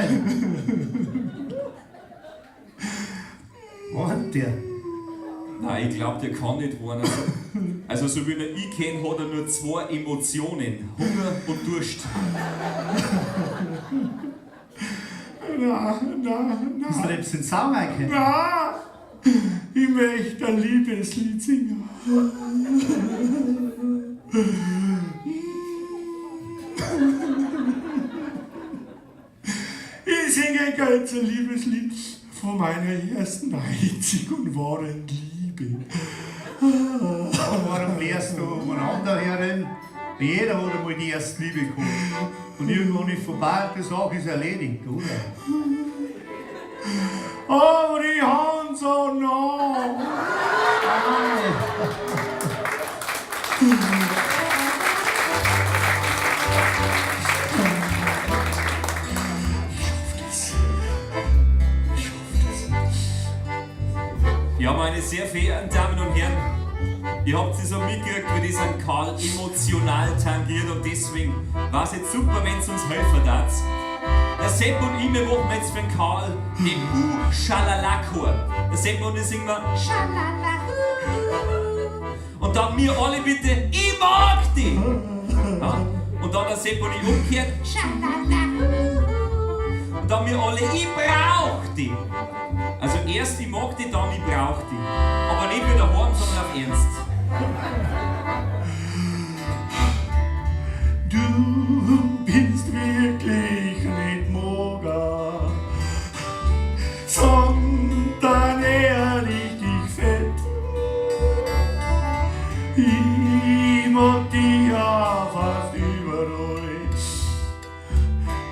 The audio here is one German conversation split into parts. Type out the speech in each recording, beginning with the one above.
leben. Warnt der? Nein, ich glaube, der kann nicht warnen. Also so wie ich kenne, hat er nur 2 Emotionen. Hunger und Durst. Na. Das lebst du in Saumeike. Na, ich möchte ein Liebeslied singen. Ich singe ein ganzes Liebeslied von meiner ersten, einzig und wahren Liebe. Warum lehrst du umeinander herin? Jeder hat einmal die erste Liebe gehabt. Und irgendwann ist vorbei und die Sache ist erledigt, oder? Aber die haben so nah. Ja, meine sehr verehrten Damen und Herren, ihr habt es so mitgekriegt, wie das einen Karl emotional tangiert und deswegen war es jetzt super, wenn es uns helfen darf. Der Sepp und ich, wir machen jetzt für den Karl den U-Schalala-Chor. Der Sepp und ich singen wir Schalala. Und dann wir alle bitte, ich mag dich. Ja? Und dann der Sepp und ich umgekehrt Schalala. Und dann wir alle, ich brauch dich. Also erst ich mag dich, dann ich brauch dich. Aber nicht wieder daheim, sondern auf Ernst. Du bist wirklich nicht Moga, sondern eher richtig fett. Ich mag dich ja fast überall,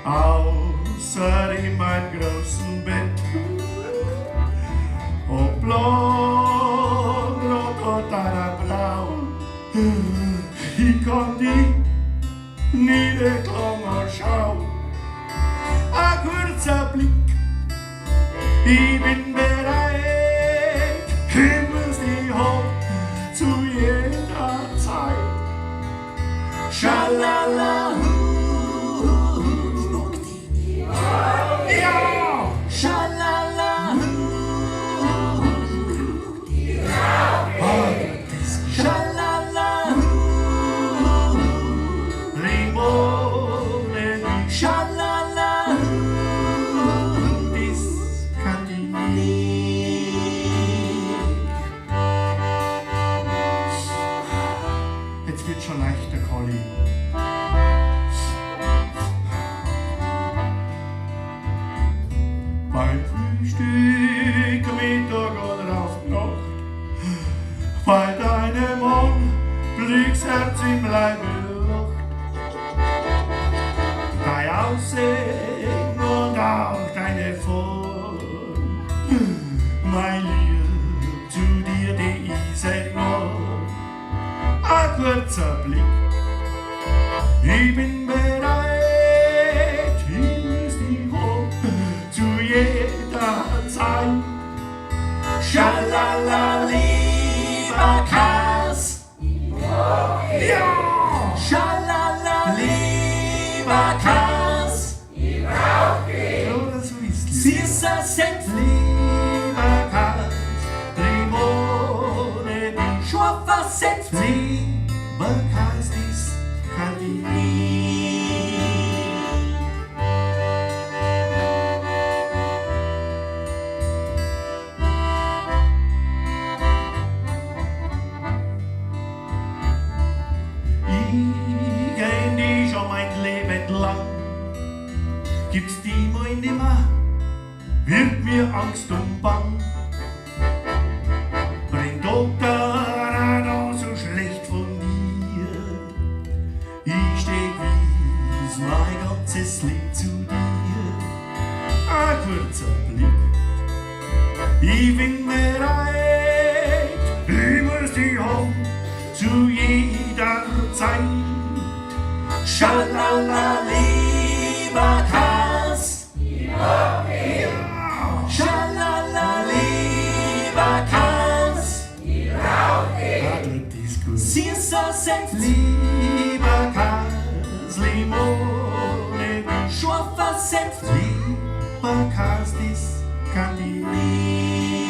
außer in meinem großen Bett. Ob blond, rot oder blau, ich kann dich nie der Klammer schau. Ein kurzer Blick, ich bin bereit, ich muss dich haben zu jeder Zeit. Schalala, ich mag dich. Ja, schalala, schalala, Limone, schalala, das kann ich nicht. Jetzt wird schon leichter, Colli. Beim Frühstück, Mittag oder auf die Nacht, bei deinem Mann blick's Herz im Leibe lacht. Dein Aussehen und auch deine Form, mein Lieb, zu dir, die ich sag noch. Ein kurzer Blick, ich bin bereit, ich muss dich haben, zu jeder Zeit. Schalala, lieber Kass. Ja! Schalala, lieber Kass. Ich brauch dich. Oder so ist es. Süßer Senf, lieber Kass. Limone, die scharfer Senf, lieber Kass, das kann ich nicht. Ich kenn dich schon mein Leben lang. Gibt's die mal nimmer, wird mir Angst und Bang. Bring Doktor noch so schlecht von dir. Ich steh wies mein ganzes Leben zu dir. Ein kurzer Blick, ich bin bereit, ich muss dich haben zu jeder Zeit. Schalala, lieber Kass. Ja. Schalala, lieber Kass. Süßer Senf, lieber Kass. Limone, scharfer Senf, Supercars, das kann die